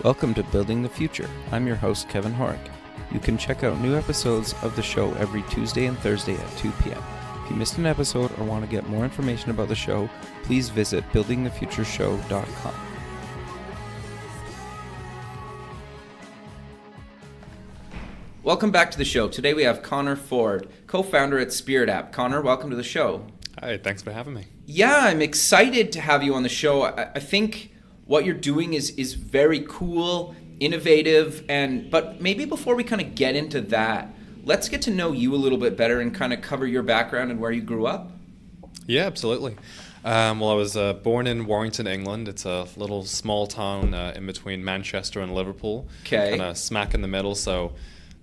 Welcome to Building the Future. I'm your host, Kevin Horick. You can check out new episodes of the show every Tuesday and Thursday at 2 p.m. If you missed an episode or want to get more information about the show, please visit buildingthefutureshow.com. Welcome back to the show. Today we have Connor Ford, co-founder at Spirit App. Connor, welcome to the show. Hi, thanks for having me. Yeah, I'm excited to have you on the show. I think what you're doing is very cool, innovative, but maybe before we kind of get into that, let's get to know you a little bit better and kind of cover your background and where you grew up. Yeah, absolutely. Well, I was born in Warrington, England. It's a little small town in between Manchester and Liverpool. Okay. Kind of smack in the middle, so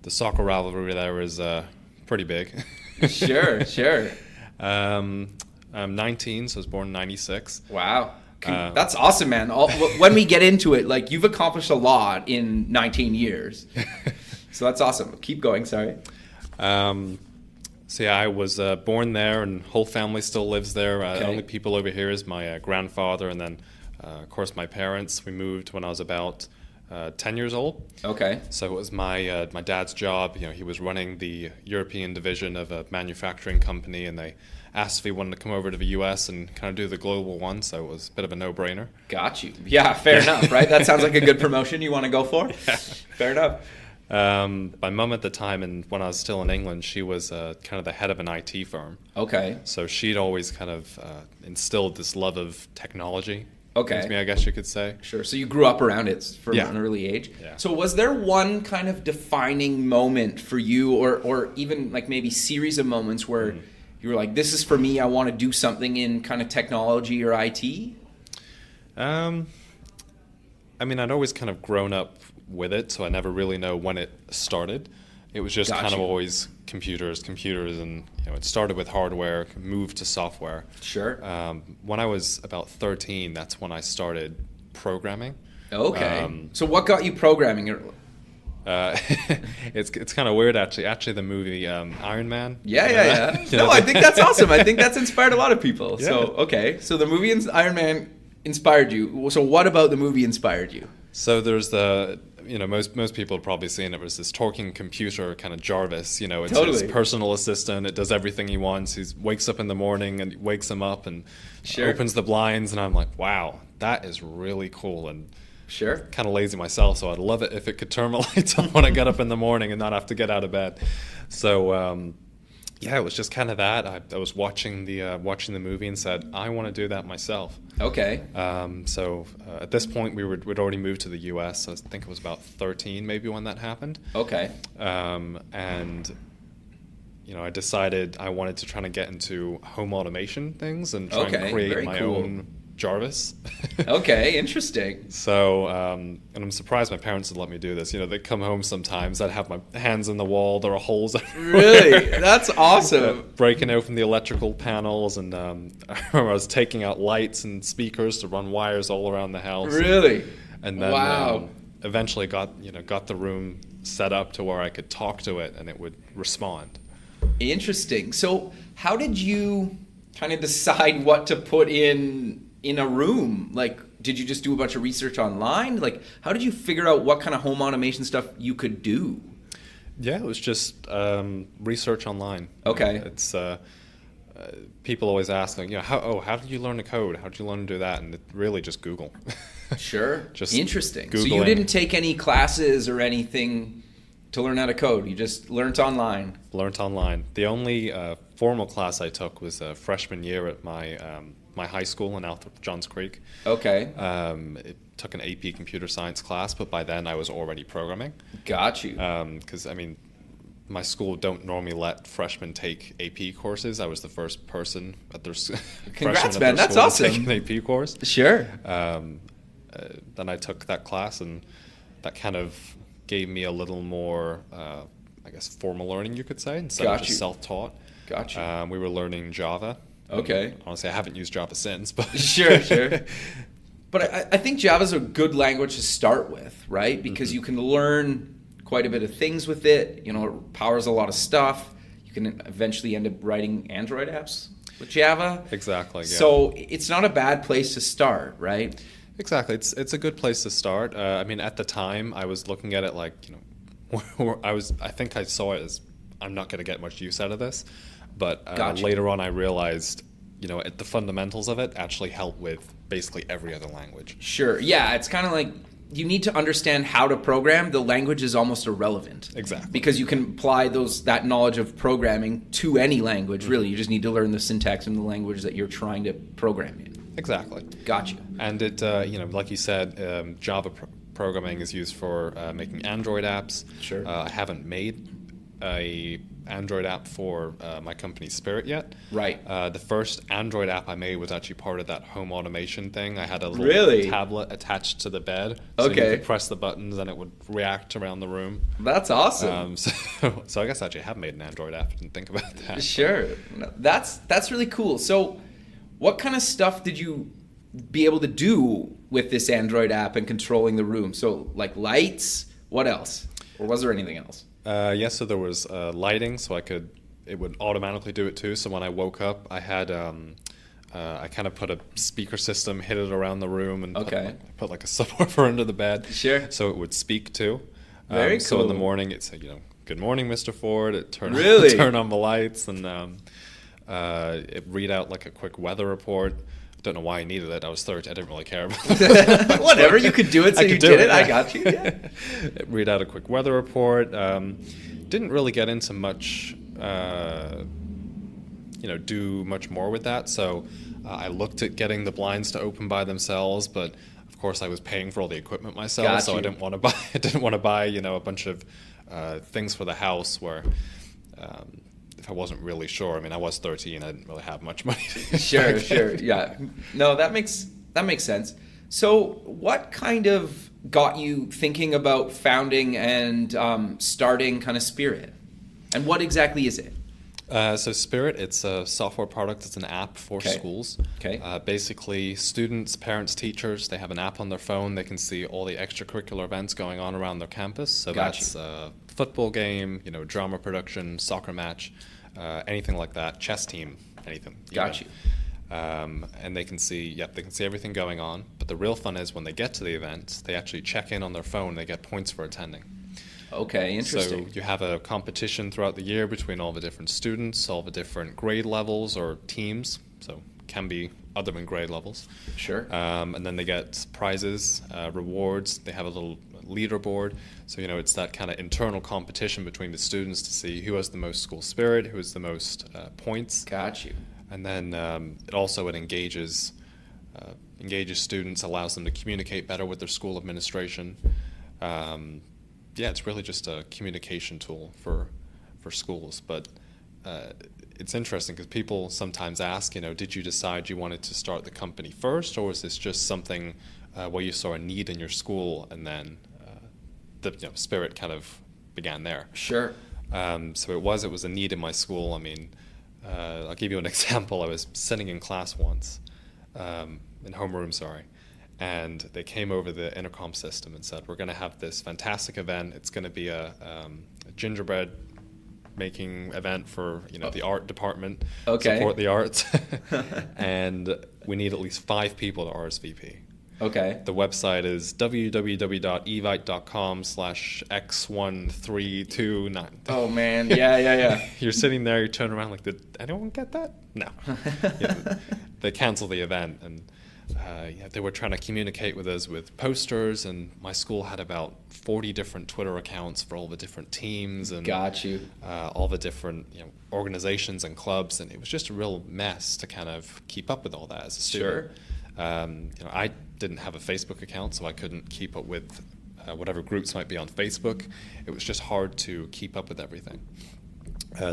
the soccer rivalry there is pretty big. Sure. I'm 19, so I was born in 96. Wow. That's awesome, man. When we get into it, like, you've accomplished a lot in 19 years. So that's awesome. Keep going, sorry. So yeah, I was born there, and whole family still lives there. Okay. The only people over here is my grandfather, and then, of course, my parents. We moved when I was about 10 years old. Okay. So it was my dad's job. You know, he was running the European division of a manufacturing company, and they asked if he wanted to come over to the U.S. and kind of do the global one. So it was a bit of a no-brainer. Got you. Yeah, fair enough, right? That sounds like a good promotion you want to go for. Yeah. Fair enough. My mum at the time, and when I was still in England, she was kind of the head of an IT firm. Okay. So she'd always kind of instilled this love of technology. Okay. Into me, I guess you could say. Sure. So you grew up around it from an early age. Yeah. So was there one kind of defining moment for you, or even like maybe series of moments where you were like, this is for me, I want to do something in kind of technology or IT? I mean, I'd always kind of grown up with it, so I never really know when it started. It was just kind of always computers, and it started with hardware, moved to software. Sure. When I was about 13, that's when I started programming. Okay. So what got you programming? It's kind of weird, actually. Actually, the movie Iron Man. Yeah. No, I think that's awesome. I think that's inspired a lot of people. Yeah. So, okay. So the movie Iron Man inspired you. So what about the movie inspired you? So there's most people have probably seen it. Was this talking computer kind of Jarvis? It's Totally. his personal assistant. It does everything he wants. He wakes up in the morning and wakes him up and opens the blinds. And I'm like, wow, that is really cool. And sure, kind of lazy myself, so I'd love it if it could turn my lights on when I get up in the morning and not have to get out of bed. So it was just kind of that. I was watching the movie and said, I want to do that myself. Okay. So at this point, we'd already moved to the U.S. So I think it was about 13 maybe when that happened. Okay. And I decided I wanted to try to get into home automation things and try and create my own Jarvis. Okay, interesting. So, and I'm surprised my parents would let me do this. They'd come home sometimes, I'd have my hands in the wall, there are holes everywhere. Really? That's awesome. Breaking open the electrical panels, and I remember I was taking out lights and speakers to run wires all around the house. Really? And then wow. Eventually got the room set up to where I could talk to it and it would respond. Interesting. So how did you kind of decide what to put in a room? Like, did you just do a bunch of research online? Like, how did you figure out what kind of home automation stuff you could do? Yeah, it was just research online. Okay. It's people always ask, like, how did you learn to code? How did you learn to do that? And it really just Google. Sure. Just interesting. Googling. So you didn't take any classes or anything to learn how to code. You just learned online. Learned online. The only formal class I took was freshman year at my high school in Althorp, Johns Creek. Okay. It took an AP computer science class, but by then I was already programming. Got you. Because, my school don't normally let freshmen take AP courses. I was the first person at their Congrats, man. That's awesome. To take an AP course. Sure. Then I took that class, and that kind of gave me a little more, formal learning, you could say, instead of just self-taught. Got you. We were learning Java. Okay. Honestly, I haven't used Java since. But Sure. But I think Java's a good language to start with, right? Because you can learn quite a bit of things with it. It powers a lot of stuff. You can eventually end up writing Android apps with Java. Exactly. Yeah. So it's not a bad place to start, right? Exactly. It's a good place to start. I mean, at the time, I was looking at it like, I think I saw it as, I'm not going to get much use out of this. But Gotcha. later on, I realized, the fundamentals of it actually help with basically every other language. Sure. Yeah, it's kind of like you need to understand how to program. The language is almost irrelevant. Exactly. Because you can apply that knowledge of programming to any language, really. You just need to learn the syntax in the language that you're trying to program in. Exactly. Gotcha. And it, like you said, Java programming is used for making Android apps. Sure. I haven't made a Android app for my company Spirit yet. Right. The first Android app I made was actually part of that home automation thing. I had a little Really? tablet attached to the bed, so you could press the buttons and it would react around the room. That's awesome. So I guess I actually have made an Android app. I didn't think about that. Sure. That's really cool. So what kind of stuff did you be able to do with this Android app and controlling the room? So like lights, what else? Or was there anything else? Yes, so there was lighting, so it would automatically do it too. So when I woke up, I had, I kind of put a speaker system, hid it around the room, and put like a subwoofer under the bed. Sure. So it would speak too. Very cool. So in the morning, it'd say, good morning, Mr. Ford. It turn on the lights, and it read out like a quick weather report. Don't know why I needed it. I was 30. I didn't really care about it. Whatever, you could do it, so you did it. I got you. Yeah. Read out a quick weather report. Didn't really get into much, do much more with that. So I looked at getting the blinds to open by themselves, but of course I was paying for all the equipment myself, so I didn't want to buy. I didn't want to buy, a bunch of things for the house where. If I wasn't really sure, I mean, I was 13, I didn't really have much money. Sure, yeah. No, that makes sense. So what kind of got you thinking about founding and starting kind of Spirit? And what exactly is it? So Spirit, it's a software product. It's an app for schools. Okay. Basically, students, parents, teachers, they have an app on their phone. They can see all the extracurricular events going on around their campus. So that's a football game, drama production, soccer match, anything like that, chess team, anything. Got you. And they can see everything going on. But the real fun is when they get to the event, they actually check in on their phone. They get points for attending. Okay, interesting. So you have a competition throughout the year between all the different students, all the different grade levels or teams. So can be other than grade levels. Sure. And then they get prizes, rewards. They have a little leaderboard. So, it's that kind of internal competition between the students to see who has the most school spirit, who has the most points. Got you. And then it engages students, allows them to communicate better with their school administration. It's really just a communication tool for schools. But it's interesting because people sometimes ask, did you decide you wanted to start the company first, or was this just something where you saw a need in your school and then the Spirit kind of began there? Sure. So it was a need in my school. I mean, I'll give you an example. I was sitting in class once, in homeroom, and they came over the intercom system and said, we're going to have this fantastic event. It's going to be a gingerbread making event for the art department. Support the arts. And we need at least 5 people to RSVP. Okay. The website is www.evite.com/x1329. Oh man, yeah. You're sitting there, you turn around like, did anyone get that? No. They canceled the event, and they were trying to communicate with us with posters, and my school had about 40 different Twitter accounts for all the different teams and got you. All the different organizations and clubs, and it was just a real mess to kind of keep up with all that as a student. Sure. I didn't have a Facebook account, so I couldn't keep up with whatever groups might be on Facebook. It was just hard to keep up with everything.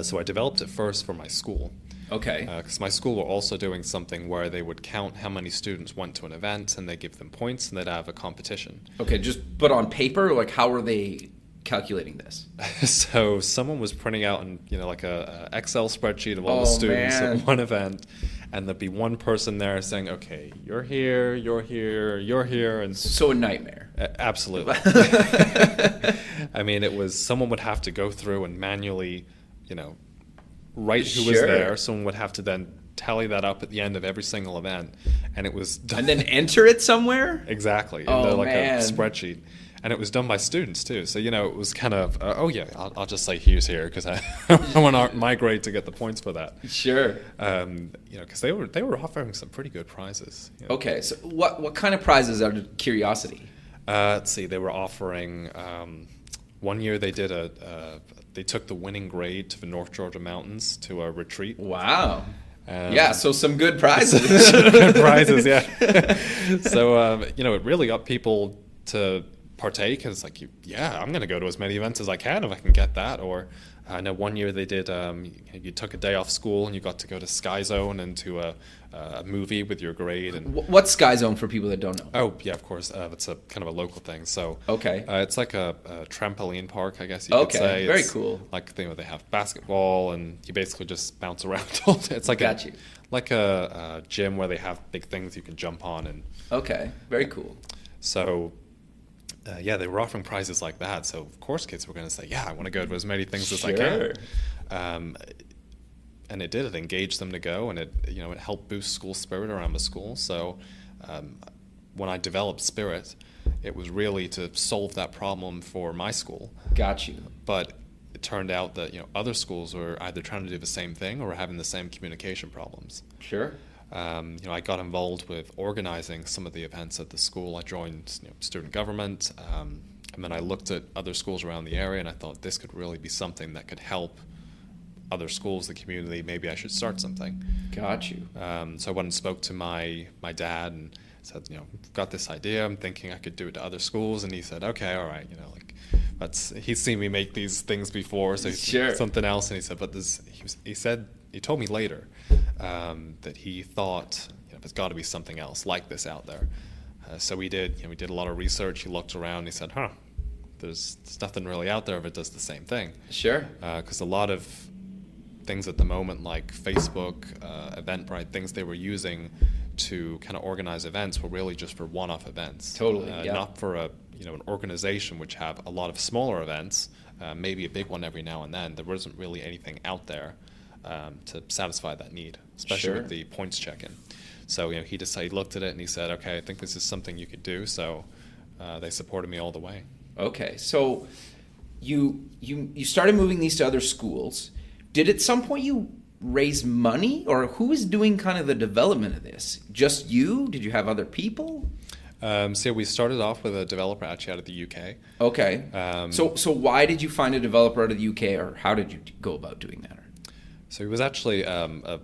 So I developed it first for my school. Okay. Because my school were also doing something where they would count how many students went to an event, and they give them points, and they'd have a competition. Okay, but on paper, like how are they calculating this? So someone was printing out like a Excel spreadsheet of all the students at one event, and there'd be one person there saying, okay, you're here, you're here, you're here. And so a nightmare. Absolutely. I mean, someone would have to go through and manually, write who was there. Someone would have to then tally that up at the end of every single event, and it was done. And then enter it somewhere? Exactly. Oh, like man. a spreadsheet. And it was done by students too. So, it was kind of, I'll just say Hughes here because I want my grade to get the points for that. Sure. Because they were offering some pretty good prizes. Okay, so what kind of prizes, out of curiosity? Let's see, they were offering, one year they did they took the winning grade to the North Georgia mountains to a retreat. Wow. So some good prizes. Good prizes, yeah. So, it really got people to partake, and it's like, I'm going to go to as many events as I can if I can get that. Or I know one year they did, you took a day off school and you got to go to Sky Zone and to a movie with your grade. And what's Sky Zone for people that don't know? Oh, yeah, of course. It's a kind of a local thing. So okay, it's like a trampoline park, I guess you could say. Very it's cool. Like they have basketball and you basically just bounce around all day. It's like a gym where they have big things you can jump on. And okay, very cool. So they were offering prizes like that. So of course kids were going to say, I want to go to as many things as I can. And it did. It engaged them to go, and it helped boost school spirit around the school. So when I developed Spirit, it was really to solve that problem for my school. Got you. But it turned out that other schools were either trying to do the same thing or were having the same communication problems. Sure. I got involved with organizing some of the events at the school. I joined student government, and then I looked at other schools around the area, and I thought this could really be something that could help other schools, the community. Maybe I should start something. Got you. So I went and spoke to my dad and said, I've got this idea. I'm thinking I could do it to other schools. And he said, okay, all right. He's seen me make these things before, so sure. Something else. And he said, but he told me later that he thought there's got to be something else like this out there. So we did a lot of research. He looked around and he said, there's nothing really out there if it does the same thing. Sure. Because a lot of things at the moment, like Facebook, Eventbrite, things they were using to kind of organize events were really just for one-off events. Totally, Not for an organization which have a lot of smaller events, maybe a big one every now and then. There wasn't really anything out there to satisfy that need, especially with the points check-in. So he looked at it and he said, okay, I think this is something you could do. So they supported me all the way. Okay, so you started moving these to other schools. Did at some point you raise money, or who is doing kind of the development of this? Just you? Did you have other people? So we started off with a developer actually out of the UK. Okay. So why did you find a developer out of the UK, or how did you go about doing that? So he was actually a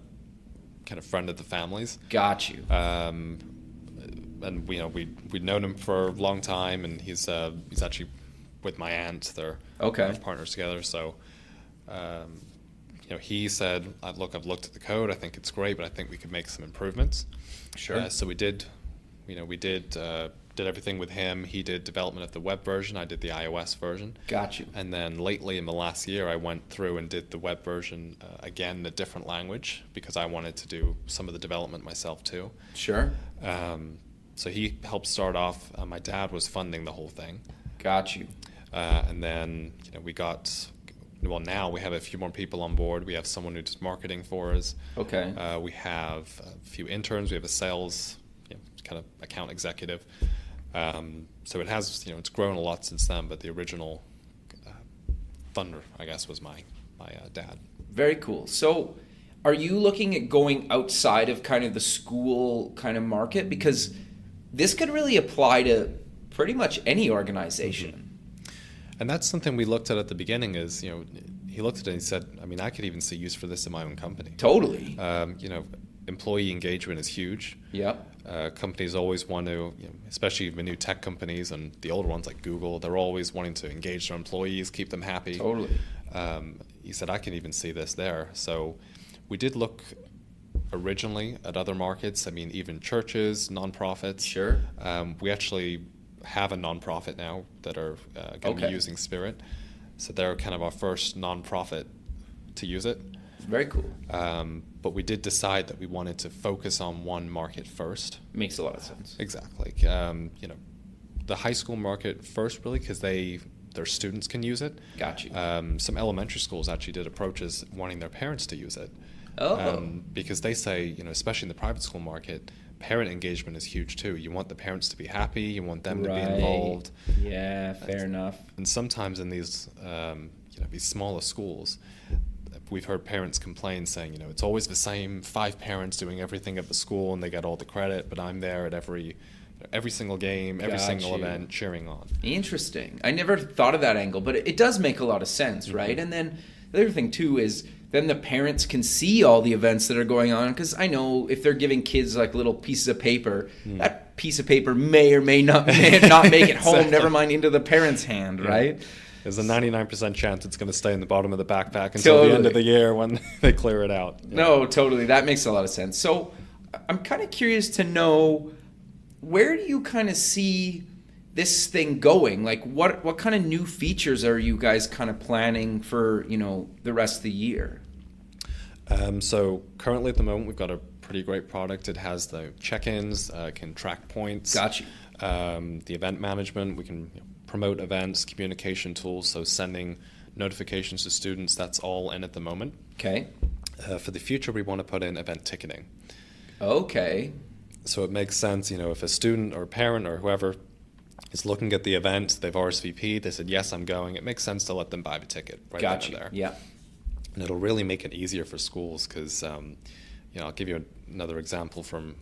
kind of friend of the family's. Got you. And we'd known him for a long time, and he's actually with my aunt. They're partners together. So he said, look, I've looked at the code. I think it's great, but I think we could make some improvements. Sure. So we did everything with him. He did development of the web version. I did the iOS version. Got you. And then lately in the last year, I went through and did the web version again in a different language because I wanted to do some of the development myself too. Sure. So he helped start off. My dad was funding the whole thing. Got you. And then we got. Well, now we have a few more people on board. We have someone who does marketing for us. Okay. We have a few interns. We have a sales, kind of account executive. So it has, it's grown a lot since then. But the original funder, I guess, was my dad. Very cool. So, are you looking at going outside of kind of the school kind of market, because this could really apply to pretty much any organization? Mm-hmm. And that's something we looked at the beginning is, he looked at it and he said, I could even see use for this in my own company. Totally. Employee engagement is huge. Yep. Companies always want to, especially the new tech companies and the older ones like Google, they're always wanting to engage their employees, keep them happy. Totally. He said, I can even see this there. So we did look originally at other markets. Even churches, nonprofits. Sure. We actually have a nonprofit now that are going to be using Spirit. So they're kind of our first nonprofit to use it. Very cool. But we did decide that we wanted to focus on one market first. Makes a lot of sense. Exactly. The high school market first, really, because their students can use it. Got you. Some elementary schools actually did approach us wanting their parents to use it. Because they say, especially in the private school market, parent engagement is huge too. You want the parents to be happy. You want them to be involved. Yeah, fair enough. And sometimes in these smaller schools, we've heard parents complain saying, it's always the same 5 parents doing everything at the school and they get all the credit, but I'm there at every single game, every single event cheering on. Interesting. I never thought of that angle, but it does make a lot of sense, right? And then the other thing too is then the parents can see all the events that are going on, because I know if they're giving kids like little pieces of paper, that piece of paper may or may not make it home, never mind into the parent's hand, right? There's a 99% chance it's going to stay in the bottom of the backpack until the end of the year when they clear it out. No, totally. That makes a lot of sense. So I'm kind of curious to know, where do you kind of see this thing going? Like what kind of new features are you guys kind of planning for, the rest of the year? So currently at the moment, we've got a pretty great product. It has the check-ins, can track points. Got you. The event management, we can promote events, communication tools, so sending notifications to students, that's all in at the moment. Okay. For the future, we want to put in event ticketing. Okay. So it makes sense, if a student or parent or whoever is looking at the event, they've RSVP'd, they said, yes, I'm going, it makes sense to let them buy the ticket right then and there. Yeah. And it'll really make it easier for schools because, I'll give you another example from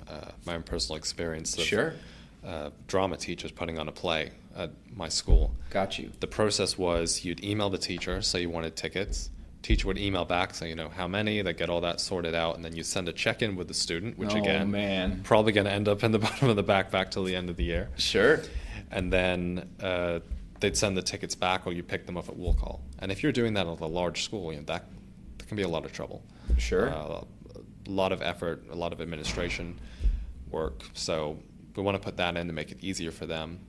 my own personal experience. Sure. Drama teachers putting on a play at my school. Got you. The process was you'd email the teacher, say you wanted tickets. Teacher would email back, say, how many, they get all that sorted out, and then you send a check-in with the student, which probably going to end up in the bottom of the backpack till the end of the year. Sure. And then they'd send the tickets back, or you pick them up at will call. And if you're doing that at a large school, that can be a lot of trouble. Sure. A lot of effort, a lot of administration work. So we want to put that in to make it easier for them.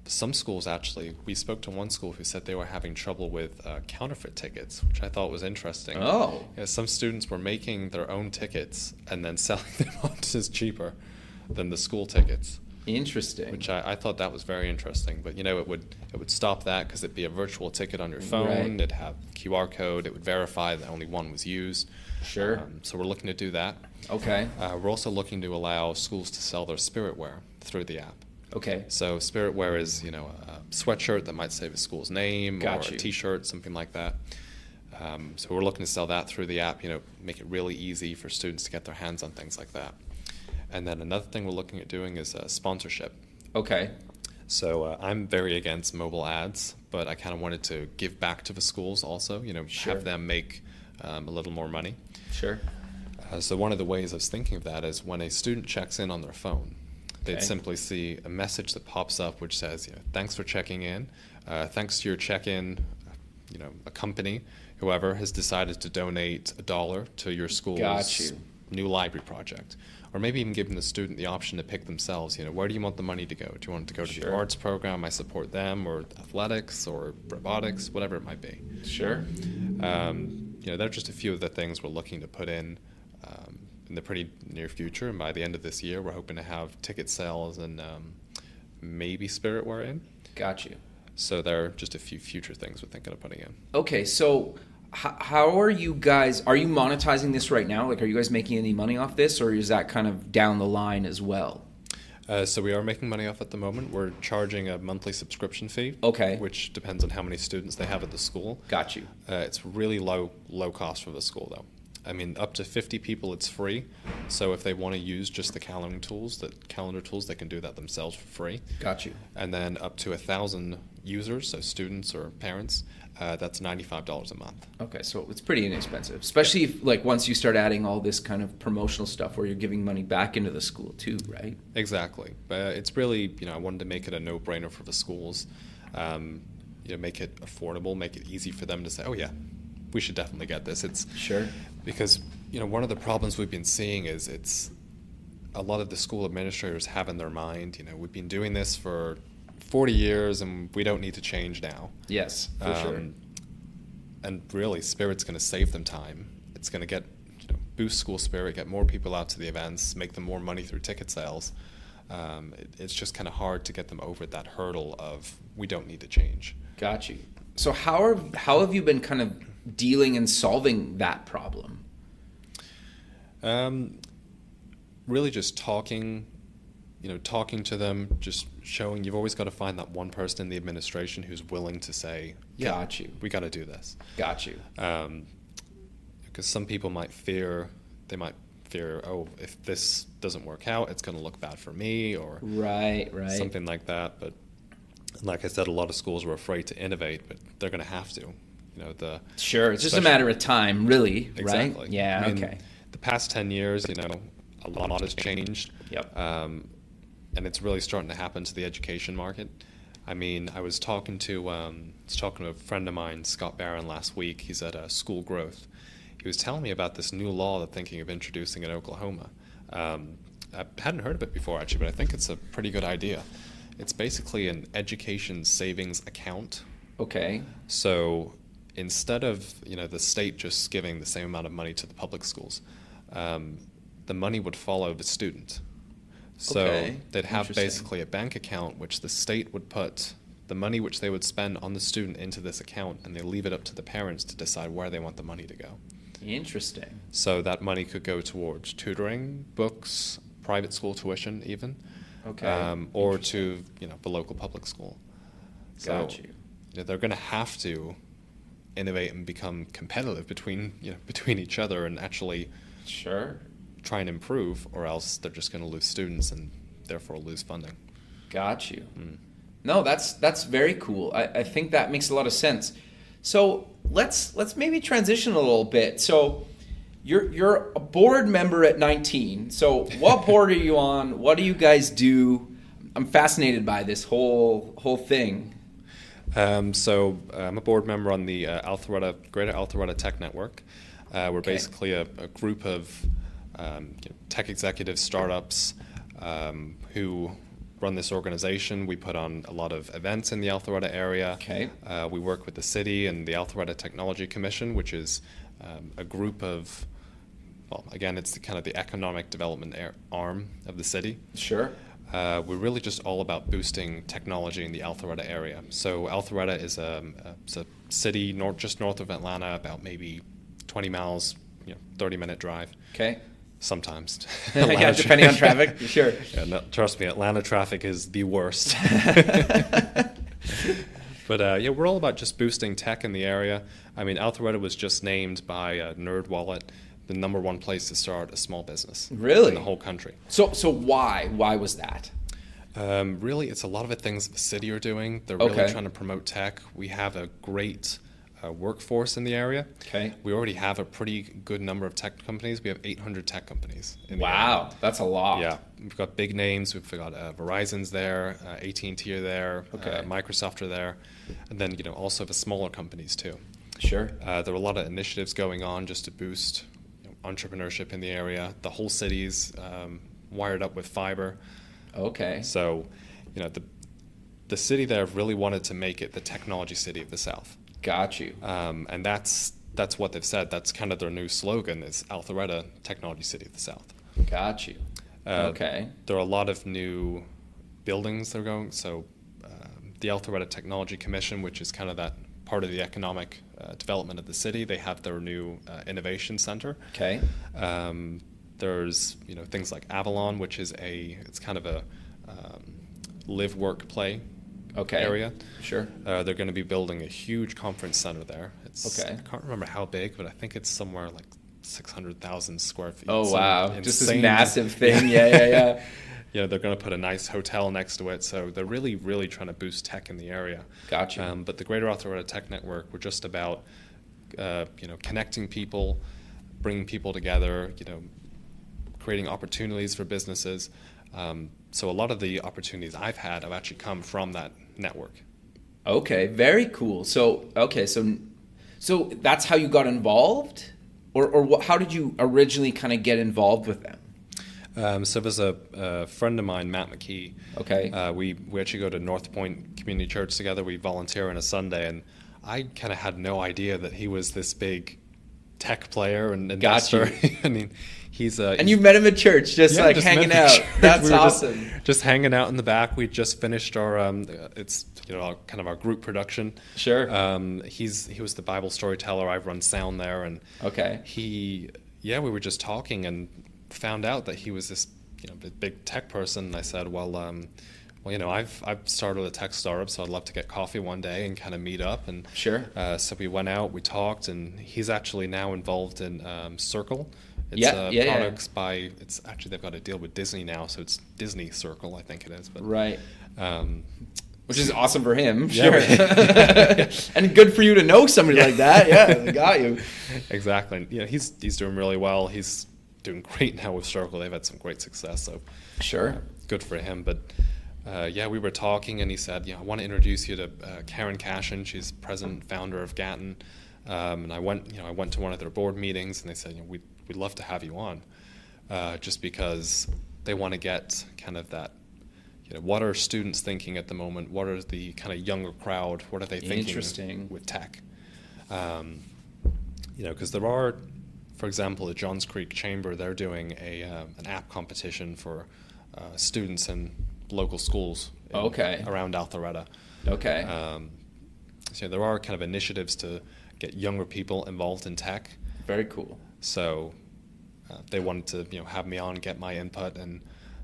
Some schools actually, we spoke to one school who said they were having trouble with counterfeit tickets, which I thought was interesting. Oh. Some students were making their own tickets and then selling them on as cheaper than the school tickets. Interesting. Which I thought that was very interesting. But, it would stop that because it'd be a virtual ticket on your phone. Right. It'd have QR code. It would verify that only one was used. Sure. So we're looking to do that. Okay. We're also looking to allow schools to sell their Spiritware through the app. Okay. So Spiritware is, a sweatshirt that might say the school's name, or a T-shirt, something like that. So we're looking to sell that through the app, make it really easy for students to get their hands on things like that. And then another thing we're looking at doing is sponsorship. Okay. So I'm very against mobile ads, but I kind of wanted to give back to the schools also, Sure. have them make a little more money. Sure. So one of the ways I was thinking of that is when a student checks in on their phone, they'd simply see a message that pops up which says, thanks for checking in. Thanks to your check-in, a company, whoever, has decided to donate $1 to your school's new library project. Or maybe even giving the student the option to pick themselves, where do you want the money to go? Do you want it to go to the arts program, I support them, or athletics, or robotics, whatever it might be. Sure. They're just a few of the things we're looking to put in the pretty near future, and by the end of this year, we're hoping to have ticket sales and maybe Spiritware in. Got you. So there are just a few future things we're thinking of putting in. Okay, so how are you guys, are you monetizing this right now? Like, are you guys making any money off this, or is that kind of down the line as well? So we are making money off at the moment. We're charging a monthly subscription fee. Okay. Which depends on how many students they have at the school. Got you. It's really low cost for the school, though. I mean, up to 50 people, it's free. So if they want to use just the calendar tools, they can do that themselves for free. Got you. And then up to 1,000 users, so students or parents, that's $95 a month. Okay, so it's pretty inexpensive, especially if, like, once you start adding all this kind of promotional stuff where you're giving money back into the school too, right? Exactly. It's really, I wanted to make it a no-brainer for the schools. Make it affordable, make it easy for them to say, oh yeah, we should definitely get this. Sure. Because, one of the problems we've been seeing is it's a lot of the school administrators have in their mind, we've been doing this for 40 years and we don't need to change now. Yes, for sure. And really, Spirit's going to save them time. It's going to get, boost school spirit, get more people out to the events, make them more money through ticket sales. It's just kind of hard to get them over that hurdle of we don't need to change. Got you. So how have you been kind of dealing and solving that problem? Really just talking to them, just showing you've always got to find that one person in the administration who's willing to say, yeah, Got you. we got to do this. Got you. Because some people might fear, oh, if this doesn't work out, it's going to look bad for me, or right. something like that. But like I said, a lot of schools were afraid to innovate, but they're going to have to. Sure, it's just a matter of time, really, exactly. Right? Yeah, I mean, okay. The past 10 years, a lot has changed. Yep. And it's really starting to happen to the education market. I mean, I was talking to a friend of mine, Scott Barron, last week. He's at School Growth. He was telling me about this new law they're thinking of introducing in Oklahoma. I hadn't heard of it before, actually, but I think it's a pretty good idea. It's basically an education savings account. Okay. So instead of the state just giving the same amount of money to the public schools, the money would follow the student. So they'd have basically a bank account which the state would put the money which they would spend on the student into this account, and they leave it up to the parents to decide where they want the money to go. Interesting. So that money could go towards tutoring, books, private school tuition even, or to the local public school. So Got you. They're going to have to innovate and become competitive between each other and actually try and improve, or else they're just going to lose students and therefore lose funding. Got you. No, that's very cool. I think that makes a lot of sense. So let's maybe transition a little bit. So you're a board member at 19. So what board are you on? What do you guys do? I'm fascinated by this whole thing. So I'm a board member on the Greater Alpharetta Tech Network. We're basically a group of tech executive startups who run this organization. We put on a lot of events in the Alpharetta area. Okay. We work with the city and the Alpharetta Technology Commission, which is a group of, well, again, it's kind of the economic development arm of the city. Sure. We're really just all about boosting technology in the Alpharetta area. So Alpharetta is a city just north of Atlanta, about maybe 20 miles, 30-minute drive. Okay. Sometimes. Yeah, depending on traffic. Sure. Yeah, no, trust me, Atlanta traffic is the worst. But we're all about just boosting tech in the area. I mean, Alpharetta was just named by NerdWallet the #1 place to start a small business. Really? In the whole country. So why? Why was that? Really, it's a lot of the things the city are doing. They're really trying to promote tech. We have a great workforce in the area. Okay. We already have a pretty good number of tech companies. We have 800 tech companies in the area. Wow, that's a lot. Yeah, we've got big names. We've got Verizon's there, AT&T are there, Microsoft are there, and then also the smaller companies too. Sure. There are a lot of initiatives going on just to boost entrepreneurship in the area. The whole city's wired up with fiber. Okay. So, the city there really wanted to make it the technology city of the South. Got you. And that's what they've said. That's kind of their new slogan is Alpharetta, Technology City of the South. Got you. Okay. There are a lot of new buildings that are going. So the Alpharetta Technology Commission, which is kind of that part of the economic development of the city, they have their new innovation center. Okay. There's things like Avalon, which is it's kind of a live, work, play area. Sure. They're going to be building a huge conference center there. I can't remember how big, but I think it's somewhere like 600,000 square feet. Oh, wow. Insane, just this massive thing. Yeah. They're going to put a nice hotel next to it. So they're really, really trying to boost tech in the area. Gotcha. But the Greater Alpharetta Tech Network, we're just about, connecting people, bringing people together, creating opportunities for businesses. So a lot of the opportunities I've had have actually come from that network. Okay, very cool. So that's how you got involved, or how did you originally kind of get involved with them? So there's a friend of mine, Matt McKee. Okay. We actually go to North Point Community Church together. We volunteer on a Sunday, and I kind of had no idea that he was this big tech player and investor. I mean, and you met him at church, just hanging out. That's awesome. Just hanging out in the back. We just finished our it's kind of our group production. Sure. He was the Bible storyteller. I've run sound there, and okay. He yeah, we were just talking and found out that he was this, big tech person. And I said, well, I've started a tech startup, so I'd love to get coffee one day and kind of meet up. And Sure. So we went out, we talked, and he's actually now involved in Circle. It's products by. It's actually they've got a deal with Disney now, so it's Disney Circle, I think it is. But right. Um, Which is awesome for him, yeah, sure. And good for you to know somebody like that. Yeah, they got you. Exactly. He's doing really well. He's doing great now with Circle. They've had some great success, so sure, good for him. But we were talking, and he said, I want to introduce you to Karen Cashin. She's president and founder of Gatton. And I went to one of their board meetings, and they said, we'd love to have you on, just because they want to get kind of that. What are students thinking at the moment? What are the kind of younger crowd? What are they thinking with tech? Because there are, for example, at Johns Creek Chamber, they're doing an app competition for students in local schools around Alpharetta. Okay. So there are kind of initiatives to get younger people involved in tech. Very cool. So they wanted to have me on, get my input, and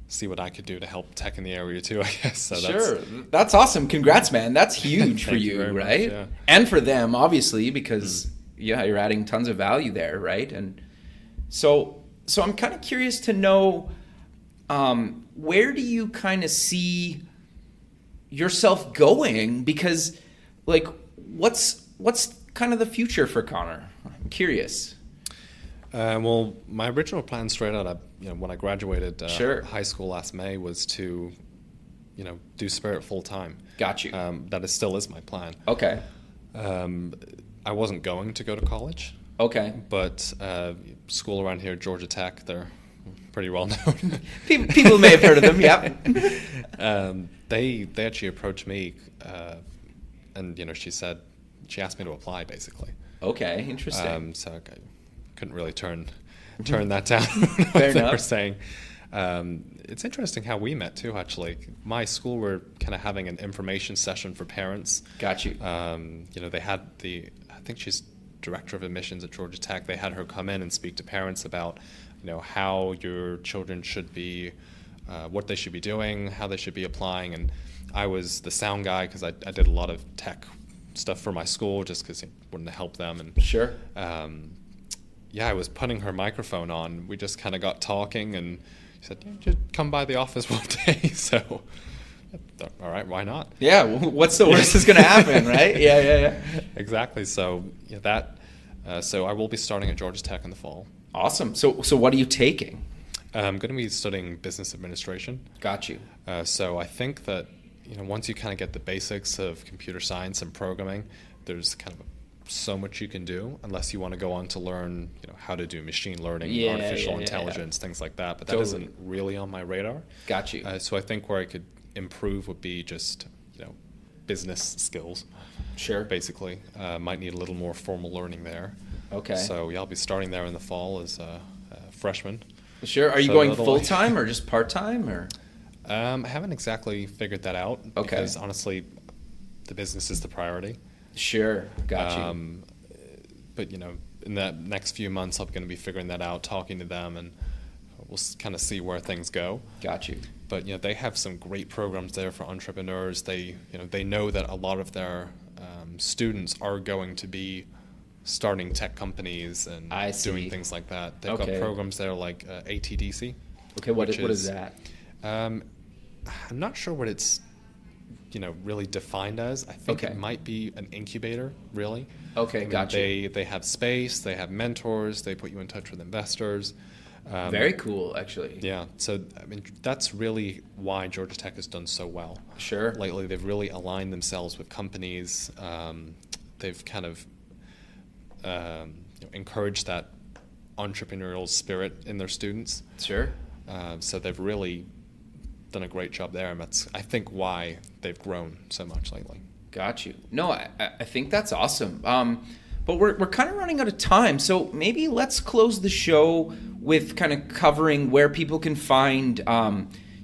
see what I could do to help tech in the area too, I guess. So that's awesome. Congrats, man. That's huge for you, right? Much, yeah. And for them, obviously, because you're adding tons of value there, right? And so I'm kind of curious to know, where do you kind of see yourself going? Because, like, what's kind of the future for Connor? I'm curious. Well, my original plan straight out, when I graduated high school last May, was to, do Spirit full time. Got you. That still is my plan. Okay. I wasn't going to go to college. Okay. But school around here, Georgia Tech, they're pretty well known. People may have heard of them. Yeah. They actually approached me, and she asked me to apply basically. Okay, interesting. So I couldn't really turn that down. Fair enough. They were saying. It's interesting how we met too. Actually, my school were kind of having an information session for parents. Got you. They had I think she's director of admissions at Georgia Tech. They had her come in and speak to parents about, how your children should be, what they should be doing, how they should be applying. And I was the sound guy because I did a lot of tech stuff for my school just because it wouldn't help them. And sure. I was putting her microphone on. We just kind of got talking, and she said, just come by the office one day. So, all right, why not? Yeah, what's the worst that's going to happen, right? Yeah. Exactly. So so I will be starting at Georgia Tech in the fall. Awesome. So what are you taking? I'm going to be studying business administration. Got you. So I think that once you kind of get the basics of computer science and programming, there's kind of so much you can do unless you want to go on to learn how to do machine learning, artificial intelligence, things like that. But that isn't really on my radar. Got you. So I think where I could improve would be just business skills. Sure. Basically, might need a little more formal learning there. Okay. So I'll be starting there in the fall as a freshman. Sure. Are you going full time or just part time or? I haven't exactly figured that out. Okay. Because honestly, the business is the priority. Sure. Got you. But in the next few months, I'm going to be figuring that out, talking to them, and we'll kind of see where things go. Got you. But they have some great programs there for entrepreneurs. They know that a lot of their students are going to be starting tech companies and doing things like that. They've got programs there like ATDC. Okay, what is that? I'm not sure what it's really defined as. I think it might be an incubator, really. Okay, gotcha. They have space, they have mentors, they put you in touch with investors. Very cool, actually. Yeah, so that's really why Georgia Tech has done so well. Sure. Lately, they've really aligned themselves with companies. They've kind of encouraged that entrepreneurial spirit in their students. Sure. So they've really done a great job there, and that's, I think, why they've grown so much lately. Got you. No, I think that's awesome. But we're kind of running out of time, so maybe let's close the show with kind of covering where people can find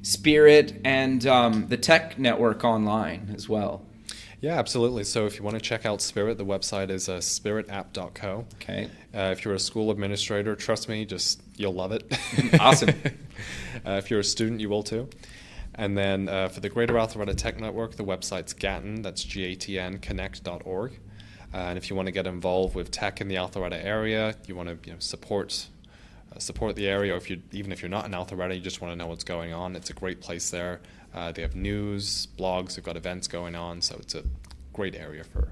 Spirit and the Tech Network online as well. Yeah, absolutely. So if you want to check out Spirit, the website is spiritapp.co. Okay. If you're a school administrator, trust me, you'll love it. Awesome. If you're a student, you will too. And then for the Greater Alpharetta Tech Network, the website's GATN, that's GATN, connect.org. And if you want to get involved with tech in the Alpharetta area, you want to support the area, or even if you're not in Alpharetta, you just want to know what's going on, it's a great place there. They have news, blogs, they've got events going on, so it's a great area for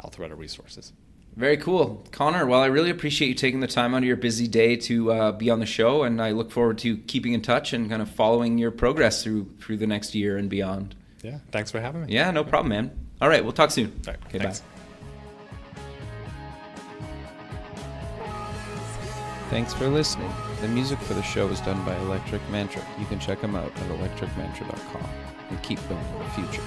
Alpharetta resources. Very cool. Connor, well, I really appreciate you taking the time out of your busy day to be on the show, and I look forward to keeping in touch and kind of following your progress through the next year and beyond. Yeah, thanks for having me. Yeah, no problem, man. All right, we'll talk soon. All right, okay, thanks. Bye. Thanks for listening. The music for the show is done by Electric Mantra. You can check them out at electricmantra.com and keep building the future.